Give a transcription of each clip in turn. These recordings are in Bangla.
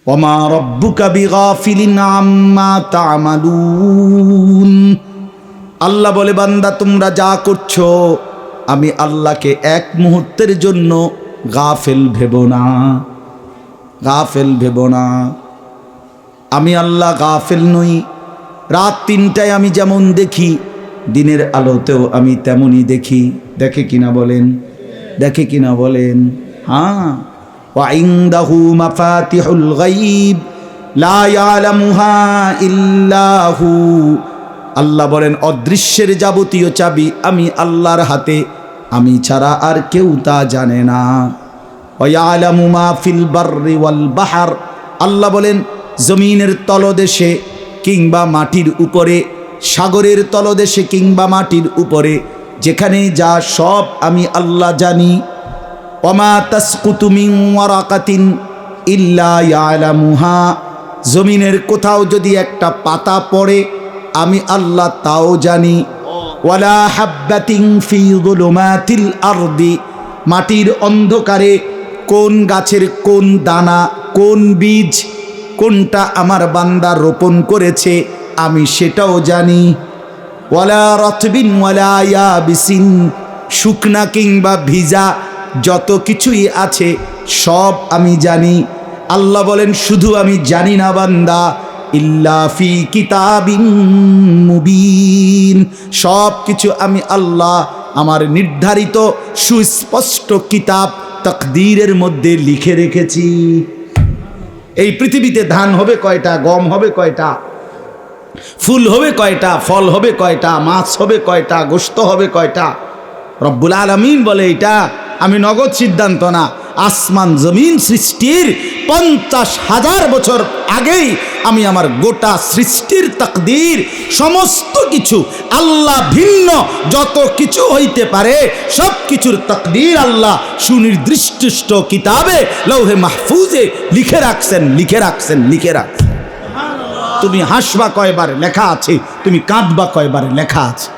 ওমা রব্বুকা বিগাফিলিন আম্মা তা'মালুন। আল্লাহ বলে, বান্দা তোমরা যা করছো আমি আল্লাহকে এক মুহূর্তের জন্য গাফেল ভেবো না, গাফেল ভেবো না। আমি আল্লাহ গাফেল নই। রাত ৩টায় আমি যেমন দেখি দিনের আলোতেও আমি তেমনই দেখি। দেখে কিনা বলেন, দেখে কিনা বলেন? হ্যাঁ। ওয়া ইনদাহু মাফাতিহুল গায়ব লা ইয়ালামুহা ইল্লা হু। আল্লাহ বলেন অদৃশ্যের যাবতীয় চাবি আমি আল্লাহর হাতে, আমি ছাড়া আর কেউ তা জানে না। ওয়া ইয়ালামু মা ফিল বাররি ওয়াল বাহর। আল্লাহ বলেন জমিনের তলদেশে কিংবা মাটির উপরে, সাগরের তলদেশে কিংবা মাটির উপরে, যেখানে যা সব আমি আল্লাহ জানি। ওমা তাসকুতু মিন ওয়ারাকাতিন ইল্লা ইয়ালামুহা। জমিনের কোথাও যদি একটা পাতা পড়ে আমি আল্লাহ তাও জানি। ওয়ালা হাব্বাতিন ফি যুলুমাতিল আরদি। মাটির অন্ধকারে কোন গাছের কোন দানা, কোন বীজ, কোনটা আমার বান্দা রোপণ করেছে আমি সেটাও জানি। ওয়ালা রতবিন ওয়ালা ইয়াবিসিন। শুকনা কিংবা ভিজা যত কিছুই আছে সব আমি জানি। আল্লাহ বলেন শুধু আমি জানি না বান্দা, ইল্লা ফি কিতাবিন মুবিন। সব কিছু আমি আল্লাহ আমার নির্ধারিত সুস্পষ্ট কিতাব তাকদীরের মধ্যে লিখে রেখেছি। এই পৃথিবীতে ধান হবে কয়টা, গম হবে কয়টা, ফুল হবে কয়টা, ফল হবে কয়টা, মাছ হবে কয়টা, গোশত হবে কয়টা, রব্বুল আলামিন বলে এটা আমি নগদ সিদ্ধান্ত না। আসমান জমিন সৃষ্টির 50,000 বছর আগেই আমি আমার গোটা সৃষ্টির তাকদীর সমস্ত কিছু আল্লাহ ভিন্ন যত কিছু হইতে পারে সব কিছুর তাকদীর আল্লাহ সুনির্দিষ্ট কিতাবে লৌহে মাহফুজে লিখে রাখছেন, লিখে রাখছেন, লিখে রাখছেন। তুমি হাসবা কয়বার লেখা আছে, তুমি কাঁদবা কয়বার লেখা আছে।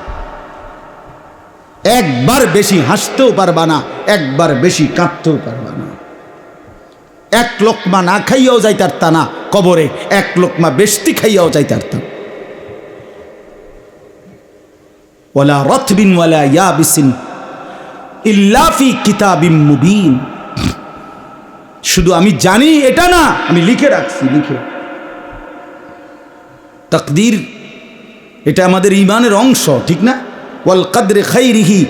একবার বেশি হাসতেও পারবা না, একবার বেশি কাঁদতেও পারবা না। এক লোকমা না খাইয়াও যাইতারতা না কবরে, এক লোকমা বেশতি খাইয়াও যাইতারতাম। ওয়ালা রতবিন ওয়ালা ইয়াবিসিন ইল্লা ফি কিতাবিম মুবিন। শুধু আমি জানি এটা না, আমি লিখে রাখছি, লিখে। তাকদীর এটা আমাদের ঈমানের অংশ, ঠিক না? ওয়াল কদরে খাইরিহি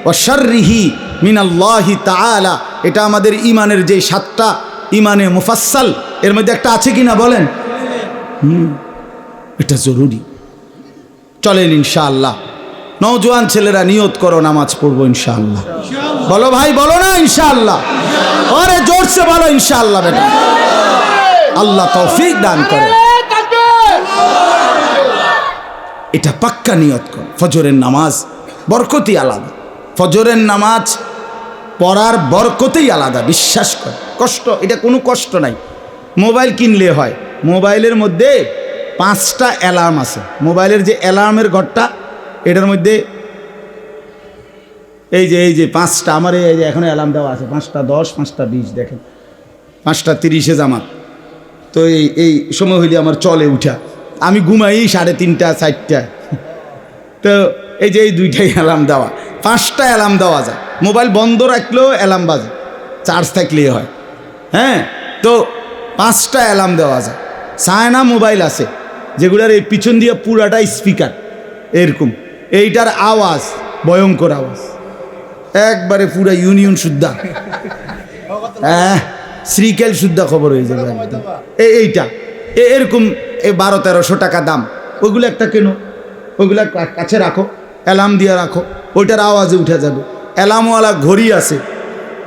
ওয়া শাররিহি মিনাল্লাহি তাআলা। এটা আমাদের ঈমানের যে 7টা ঈমানে মুফাসসাল এর মধ্যে একটা আছে কিনা বলেন? এটা জরুরি। চলেন ইনশাআল্লাহ নওজোয়ান ছেলেরা নিয়ত করো নামাজ পড়বো ইনশাআল্লাহ। বলো ভাই, বলো না ইনশাআল্লাহ। আরে জোরসে বলো ইনশাআল্লাহ। বেটা আল্লাহ তৌফিক দান করে। এটা পাক্কা নিয়ত কর। ফজরের নামাজ বরকতই আলাদা, ফজরের নামাজ পড়ার বরকতই আলাদা, বিশ্বাস কর। কষ্ট, এটা কোনো কষ্ট নাই। মোবাইল কিনলে হয়, মোবাইলের মধ্যে 5টা অ্যালার্ম আছে। মোবাইলের যে অ্যালার্মের ঘরটা এটার মধ্যে এই যে 5টা আমার এই যে এখনো অ্যালার্ম দেওয়া আছে। 5টা 10, 5টা 20, দেখেন 5টা 30-এ জামাত। তো এই সময় হইলে আমার চলে উঠা, আমি ঘুমাই 3:30, 4টা। তো এই যে এই 2টাই অ্যালার্ম দেওয়া, 5টা অ্যালার্ম দেওয়া যায়। মোবাইল বন্ধ রাখলেও অ্যালার্ম বাজে, চার্জ থাকলেই হয়। হ্যাঁ, তো 5টা অ্যালার্ম দেওয়া যায়। চায়না মোবাইল আছে যেগুলোর এই পিছন দিয়ে পুরাটা স্পিকার এরকম, এইটার আওয়াজ ভয়ঙ্কর আওয়াজ, একবারে পুরা ইউনিয়ন শুদ্ধা, হ্যাঁ শ্রীকেল শুদ্ধা খবর হয়ে যাবে একদম। এইটা এরকম 1200-1300 টাকা দাম। ওইগুলো একটা কেন, ওইগুলো কাছে রাখো, অ্যালার্ম দিয়ে রাখো, ওইটার আওয়াজে উঠে যাবে। অ্যালার্মওয়ালা ঘড়ি আছে,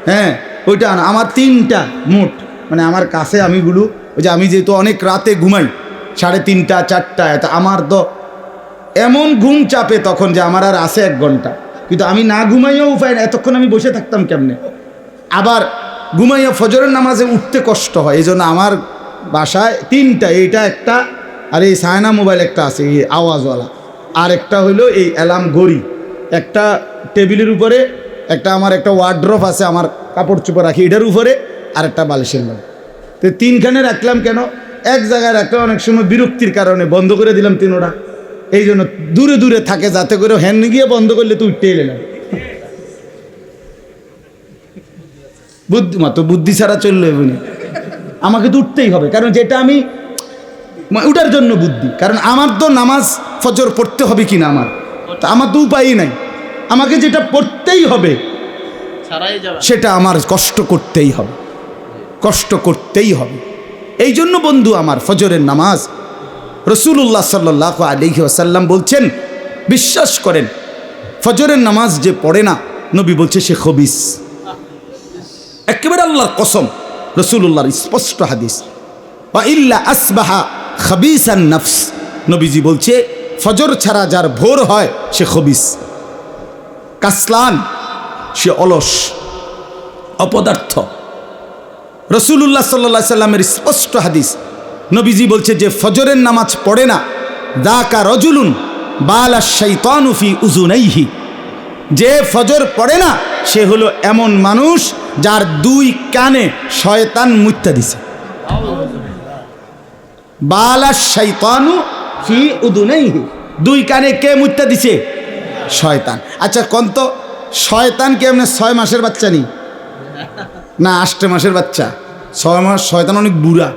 হ্যাঁ ওইটা না। আমার 3টা মোট, মানে আমার কাছে আমিগুলো, ওই যে আমি যেহেতু অনেক রাতে ঘুমাই 3:30, 4টা, এত আমার তো এমন ঘুম চাপে তখন যে আমার আর আছে 1 ঘন্টা, কিন্তু আমি না ঘুমাইও উপায় না। এতক্ষণ আমি বসে থাকতাম কেমনে? আবার ঘুমাইয়া ফজরের নামাজে উঠতে কষ্ট হয়, এই জন্য আমার বাসায় 3টা, এইটা একটা, আর এই সায়না মোবাইল একটা আছে এই আওয়াজওয়ালা, আর একটা হইলো এই অ্যালার্ম ঘড়ি একটা টেবিলের উপরে, একটা আমার একটা ওয়ার্ড্রপ আছে আমার কাপড় চোপড় রাখি এটার উপরে, আর একটা বালিশের মধ্যে। তো তিনখানে রাখলাম কেন? এক জায়গায় রাখলে অনেক সময় বিরক্তির কারণে বন্ধ করে দিলাম তিনোটা। এই জন্য দূরে দূরে থাকে, যাতে করে হ্যান্ড গিয়ে বন্ধ করলে তো উঠতে এলাম। বুদ্ধিমতো বুদ্ধি ছাড়া চললে না, আমাকে তো উঠতেই হবে, কারণ যেটা আমি উঠার জন্য বুদ্ধি, কারণ আমার তো নামাজ ফজর পড়তে হবে কিনা আমার তো উপায়ই নাই, আমাকে যেটা পড়তেই হবে সেটা আমার কষ্ট করতেই হবে, কষ্ট করতেই হবে। এই জন্য বন্ধু আমার, ফজরের নামাজ রাসূলুল্লাহ সাল্লাল্লাহু আলাইহি ওয়াসাল্লাম বলছেন, বিশ্বাস করেন ফজরের নামাজ যে পড়ে না, নবী বলছে সে খবিস। একেবারে আল্লাহর কসম, রাসূলুল্লাহর স্পষ্ট হাদিস, ওয়া ইল্লা আসবাহা খাবিসান নফস, নবীজি বলছে ফজর ছাড়া যার ভোর হয় সে খবিস, কাসলান, সে অলস, অপদার্থ। রাসূলুল্লাহ সাল্লাল্লাহু আলাইহি সাল্লামের স্পষ্ট হাদিস, নবীজি বলছে যে ফজরের নামাজ পড়ে না, যাকা রাজুলুন বালাশ শাইতানু ফি উযুনাইহি, যে ফজর পড়ে না সে হলো এমন মানুষ যার দুই কানে শয়তান মুত্তা দিছে। বালাশ শাইতানু ফি উযুনাইহি, দুই কানে কে মুত্তা দিছে? শয়তান। আচ্ছা কোন তো শয়তান কে এমনি 6 মাসের বাচ্চা নি না 8 মাসের বাচ্চা? 6 মাস শয়তান অনেক বুড়া,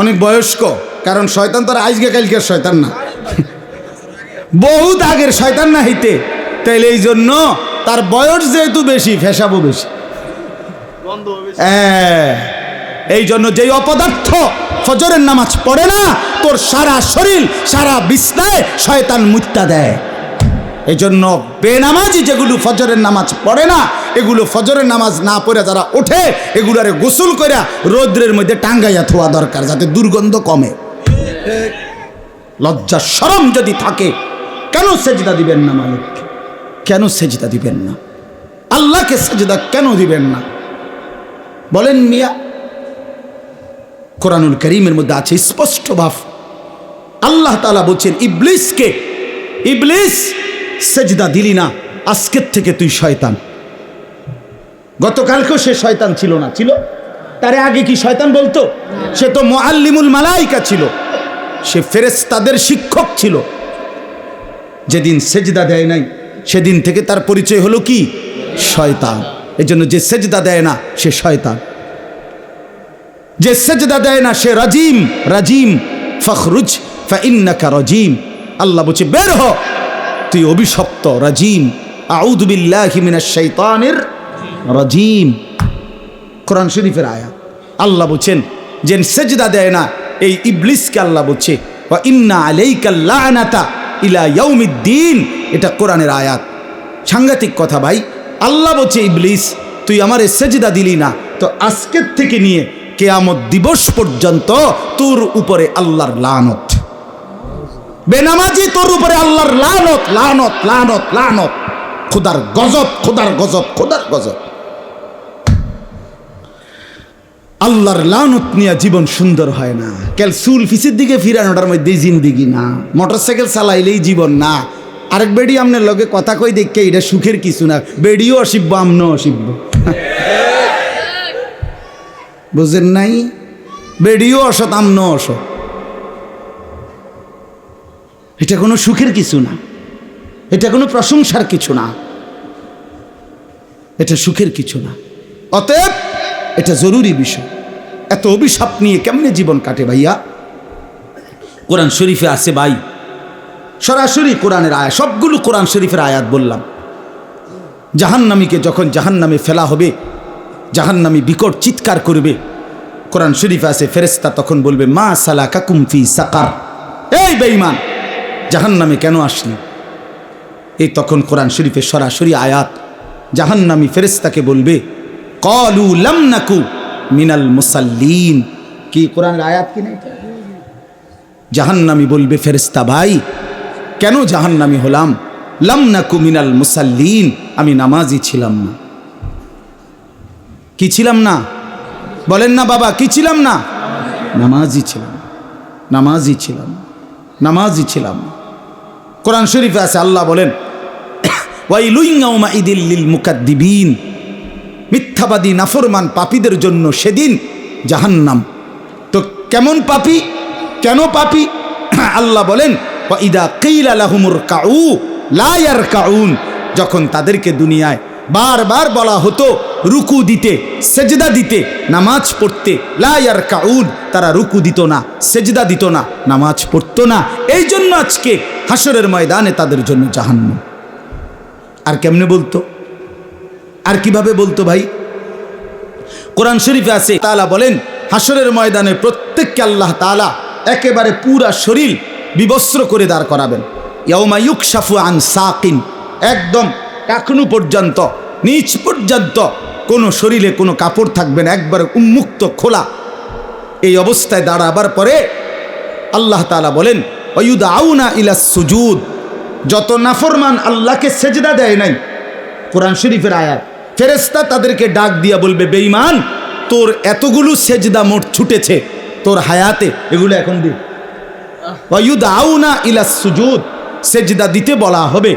অনেক বয়স্ক, কারণ শয়তান তো আর আজকে কালকের শয়তান না, বহুত আগের শয়তান না হইতে, তাইলে এই জন্য তার বয়স যেহেতু বেশি, ফেসাবো বেশি। এই জন্য যেই অপদার্থ ফজরের নামাজ পড়ে না, তোর সারা শরীর সারা বিছনায় শয়তান মুত্তা দেয়। এই জন্য বেনামাজি যেগুলো ফজরের নামাজ পড়ে না, এগুলো ফজরের নামাজ না পড়ে যারা ওঠে, এগুলারে গোসল করে রৌদ্রের মধ্যে টাঙ্গাইয়া থোয়া দরকার, যাতে দুর্গন্ধ কমে। লজ্জা শরম যদি থাকে, কেন সেজদা দিবেন না মালিককে? কেন সেজদা দিবেন না? আল্লাহকে সেজদা কেন দিবেন না বলেন মিয়া? কোরআনুল কারীমের মধ্যে আছে স্পষ্ট ভাব, আল্লাহ তাআলা বলছেন ইবলিসকে, ইবলিস সেজদা দিলি না, আজকের থেকে তুই শয়তান। গতকালকেও সে শয়তান ছিল না? ছিল। তার আগে কি শয়তান বলতো? সে তো মুআল্লিমুল মালাইকা ছিল, সে ফেরেশতাদের শিক্ষক ছিল। যেদিন সেজদা দেয় নাই, সেদিন থেকে তার পরিচয় হলো কি? শয়তান। এজন্য যে সেজদা দেয় না সে শয়তান, যে সেজদা দেয় না সে রাজিম। রাজিম ফখরুজ ফাইন্নাকা রাজিম, আল্লাহ বলছে বের হ, তুই অভিশপ্ত, রাজিম। আউযু বিল্লাহি মিনাশ শাইতানির রাজিম, কোরআন শরীফের আয়াত। আল্লাহ বলছেন যে সেজদা দেয় না এই ইবলিসকে আল্লাহ বলছে ওয়া ইন্না আলাইকাল লা'নাতা ইলা ইয়াউমিদ্দিন, এটা কোরআনের আয়াত। সাংঘাতিক কথা ভাই। আল্লাহ বলছে ইবলিস তুই আমারে সেজদা দিলি না, তো আজকের থেকে নিয়ে কিয়ামত দিবস পর্যন্ত তোর উপরে আল্লাহর লানত। বেনামাজি তোর উপরে আল্লাহর লানত, লানত, লানত, লানত, খোদার গজব, খোদার গজব, খোদার গজব। আল্লাহর লানত নিয়ে জীবন সুন্দর হয় না। কেল চুল ফিসের দিকে ফিরানোটার মধ্যেই জিন্দিগি না, মোটরসাইকেল চালাইলেই জীবন না। আরেক বেডি আমনের লগে কথা কই দেখে এটা সুখের কিছু না, বেডিও অসিব্য, আমনও অসিব্য। বুঝেন নাই? বেডিও অসৎ, আমনও অসৎ, এটা কোনো সুখের কিছু না, এটা কোনো প্রশংসার কিছু না, এটা সুখের কিছু না। অতএব এটা জরুরি বিষয়। এত অভিশাপ নিয়ে কেমনে জীবন কাটে ভাইয়া? কোরআন শরীফে আছে ভাই, সরাসরি কোরআনের আয়াত, সবগুলো কোরআন শরীফের আয়াত বললাম। জাহান্নামীকে যখন জাহান্নামে ফেলা হবে, জাহান্নামী বিকট চিৎকার করবে। কোরআন শরীফে আছে ফেরেশতা তখন বলবে মা সালাকাকুম ফি সাকার, এই বেঈমান জাহান্নামে কেন আসলি? এই তখন কোরআন শরীফে সরাসরি আয়াত। জাহান্নামী ফেরেশতাকে বলবে ক্বালু লাম নাকু মিনাল মুসাল্লিন। কি কোরআনের আয়াত কি না? জাহান্নামী বলবে ফেরেশতা ভাই কেন জাহান্নামী হলাম? লাম নাকু মিনাল মুসাল্লিন, আমি নামাজি ছিলাম না। কি ছিলাম না? বলেন না বাবা, কি ছিলাম না? নামাজি ছিলাম, নামাজি ছিলাম, নামাজি ছিলাম। কোরআন শরীফে আছে আল্লাহ বলেন ওয়াইলুন ইয়াউমাইদিল লিল মুকাদ্দিবিন, মিথ্যাবাদী নাফরমান পাপীদের জন্য সেদিন জাহান্নাম। তো কেমন পাপী, কেন পাপী? আল্লাহ বলেন ওয়াইদা কিলা লাহুমুর কাউ লা ইয়ারকাউন, যখন তাদেরকে দুনিয়ায় বারবার বলা হতো রুকু দিতে, সেজদা দিতে, নামাজ পড়তে, লা ইয়ারকাউন, তারা রুকু দিত না, সেজদা দিত না, নামাজ পড়তো না। এই জন্য আজকে হাসরের ময়দানে তাদের জন্য জাহান্নাম। আর কেমনে বলতো, আর কিভাবে বলতো ভাই? কোরআন শরীফে আছে, তাআলা বলেন হাসরের ময়দানে প্রত্যেককে আল্লাহ তাআলা একেবারে পুরা শরীর বিবস্ত্র করে দাঁড় করাবেন। ইয়াউমা ইউকশাফু আন সাকিন, একদম টাকনু পর্যন্ত, নিচ পর্যন্ত কোনো শরীরে কোনো কাপড় থাকবে না, একবার উন্মুক্ত খোলা। এই অবস্থায় দাঁড়াবার পরে আল্লাহ তাআলা বলেন ওয়ায়ুদআউনা ইলাস সুজুদ, যত নাফরমান আল্লাহকে সেজদা দেয় নাই, কোরআন শরীফের আয়াত, ফেরেশতা তাদেরকে ডাক দিয়া বলবে বেঈমান, তোর এতগুলো সেজদা মোট ছুটেছে তোর হায়াতে, এগুলো এখন দি। ওয়ায়ুদআউনা ইলাস সুজুদ, সেজদা দিতে বলা হবে।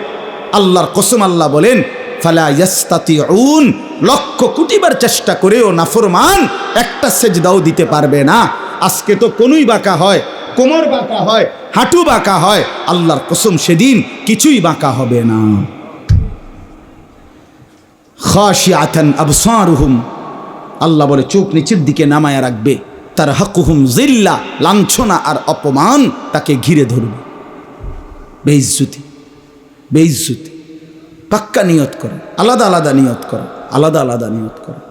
আল্লাহর কসম, আল্লাহ বলেন ফালা ইয়াস্তাতিউন, লক্ষ কোটিবার চেষ্টা করেও নাফরমান একটা সেজদাও দিতে পারবে না। আজকে তো কোনই বাঁকা হয়, কোমর বাঁকা হয়, হাঁটু বাঁকা হয়, আল্লাহর কসম সেদিন কিছুই বাঁকা হবে না। খাশিআতান আবসারুহুম, আল্লাহ বলে চোখ নিচের দিকে নামায়া রাখবে। তারহাকুহুম যিল্লা, লাঞ্ছনা আর অপমান তাকে ঘিরে ধরবে। বেইজ্জতি, বেইজ্জতি। পাক্কা নিয়ত করো, আলাদা আলাদা নিয়ত করো, আলাদা আলাদা নিয়ত করো।